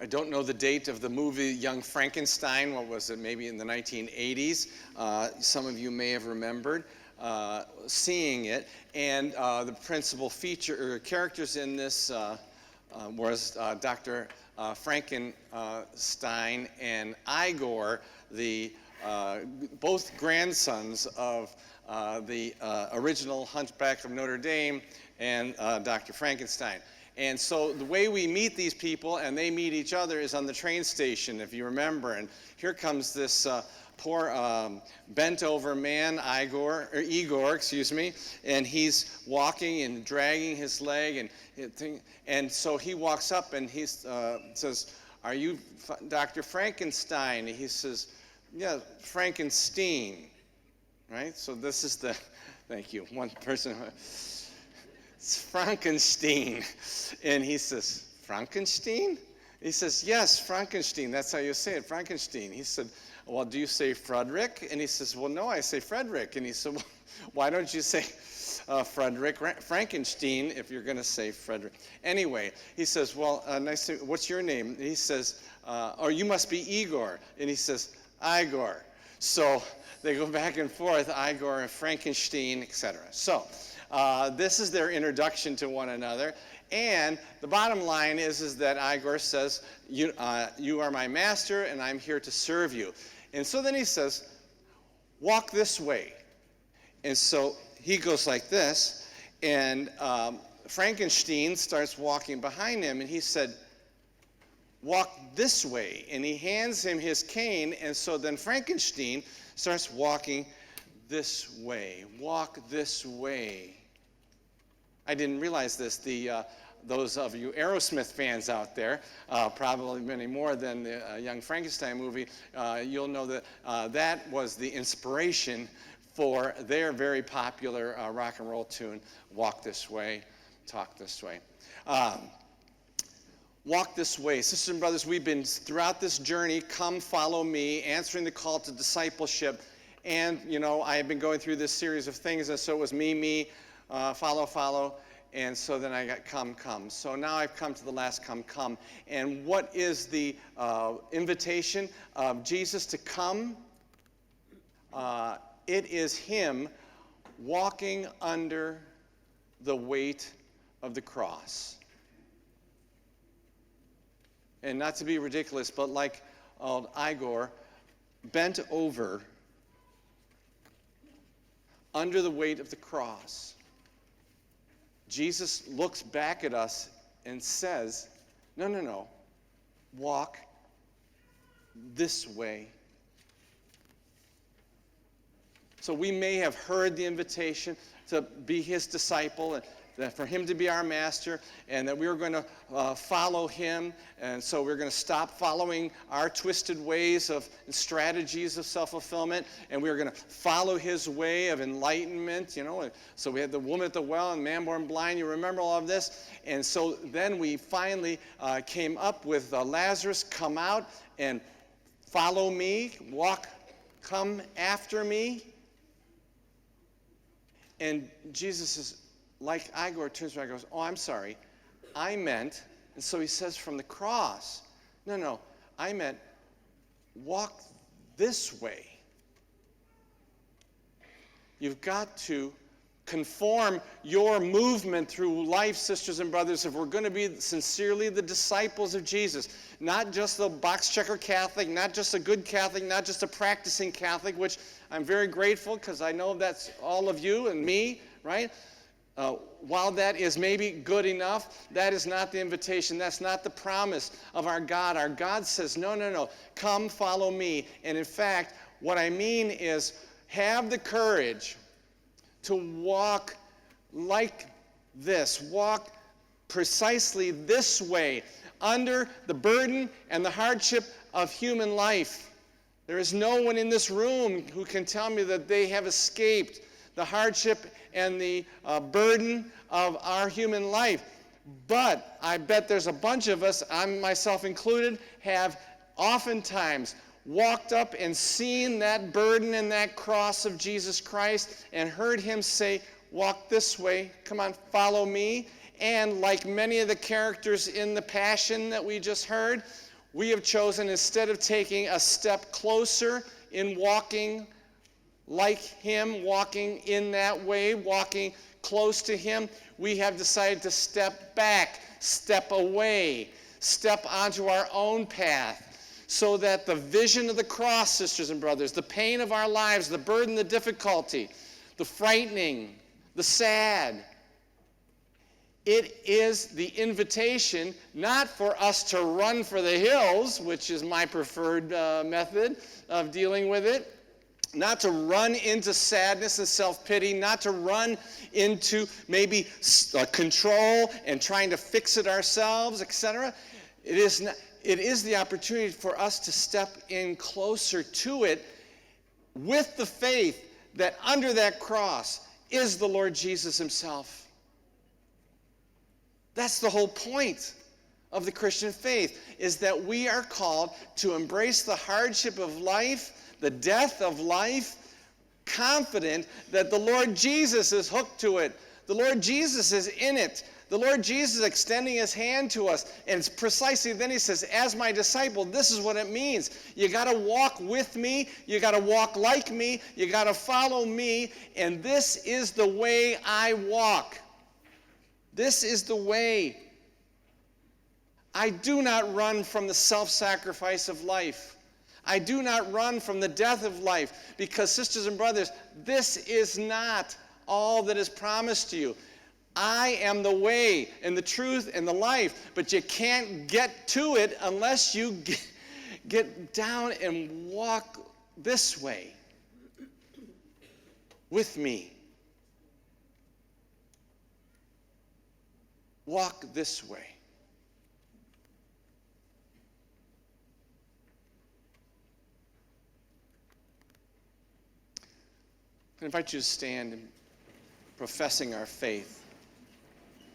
I don't know the date of the movie Young Frankenstein. What was it? Maybe in the 1980s. Some of you may have remembered seeing it. And the principal characters in this was Dr. Frankenstein and Igor, both grandsons of the original Hunchback of Notre Dame and Dr. Frankenstein. And so the way we meet these people and they meet each other is on the train station, if you remember. And here comes this poor bent-over man, Igor, and he's walking and dragging his leg, and so he walks up and he says, "Are you Dr. Frankenstein?" He says, "Yeah, Frankenstein." Right? So this is thank you, one person. It's Frankenstein. And he says, "Frankenstein?" He says, "Yes, Frankenstein. That's how you say it, Frankenstein." He said, "Well, do you say Frederick?" And he says, "Well, no, I say Frederick." And he said, "Well, why don't you say Frederick Frankenstein if you're going to say Frederick?" Anyway, he says, "Well, what's your name?" And he says, "Oh, you must be Igor." And he says, "Igor." So they go back and forth, Igor and Frankenstein, etc. So this is their introduction to one another. And the bottom line is that Igor says, you are my master, and I'm here to serve you. And so then he says, "Walk this way." And so he goes like this, and Frankenstein starts walking behind him, and he said, "Walk this way." And he hands him his cane, and so then Frankenstein starts walking this way. Walk this way. I didn't realize this. Those of you Aerosmith fans out there, probably many more than the Young Frankenstein movie, you'll know that that was the inspiration for their very popular rock and roll tune, "Walk This Way, Talk This Way." Walk this way. Sisters and brothers, we've been throughout this journey, come follow me, answering the call to discipleship. And, I have been going through this series of things, and so it was me, follow. And so then I got come. So now I've come to the last come. And what is the invitation of Jesus to come? It is him walking under the weight of the cross. And not to be ridiculous, but like Igor, bent over under the weight of the cross. Jesus looks back at us and says, no, walk this way. So we may have heard the invitation to be his disciple, and that for him to be our master, and that we were going to follow him, and so we're going to stop following our twisted ways and strategies of self-fulfillment, and we're going to follow his way of enlightenment, So we had the woman at the well and man born blind. You remember all of this? And so then we finally came up with Lazarus, come out and follow me, come after me. And Jesus is like Igor turns around and goes, "Oh, I'm sorry. I meant," and so he says from the cross, no, I meant walk this way. You've got to conform your movement through life, sisters and brothers, if we're going to be sincerely the disciples of Jesus. Not just the box checker Catholic, not just a good Catholic, not just a practicing Catholic, which I'm very grateful because I know that's all of you and me, right? While that is maybe good enough, that is not the invitation. That's not the promise of our God. Our God says, no, come follow me. And in fact, what I mean is have the courage to walk like this. Walk precisely this way under the burden and the hardship of human life. There is no one in this room who can tell me that they have escaped the hardship and the burden of our human life. But I bet there's a bunch of us, I myself included, have oftentimes walked up and seen that burden and that cross of Jesus Christ and heard him say, "Walk this way, come on, follow me." And like many of the characters in the Passion that we just heard, we have chosen, instead of taking a step closer in walking like him, walking in that way, walking close to him, we have decided to step back, step away, step onto our own path, so that the vision of the cross, sisters and brothers, the pain of our lives, the burden, the difficulty, the frightening, the sad, it is the invitation not for us to run for the hills, which is my preferred method of dealing with it, not to run into sadness and self-pity, not to run into maybe control and trying to fix it ourselves, etc. It is the opportunity for us to step in closer to it with the faith that under that cross is the Lord Jesus himself. That's the whole point of the Christian faith, is that we are called to embrace the hardship of life, the death of life, confident that the Lord Jesus is hooked to it. The Lord Jesus is in it. The Lord Jesus is extending his hand to us. And it's precisely then he says, as my disciple, this is what it means. You got to walk with me. You got to walk like me. You got to follow me. And this is the way I walk. This is the way. I do not run from the self-sacrifice of life. I do not run from the death of life, because, sisters and brothers, this is not all that is promised to you. I am the way and the truth and the life, but you can't get to it unless you get down and walk this way with me. Walk this way. I invite you to stand in professing our faith.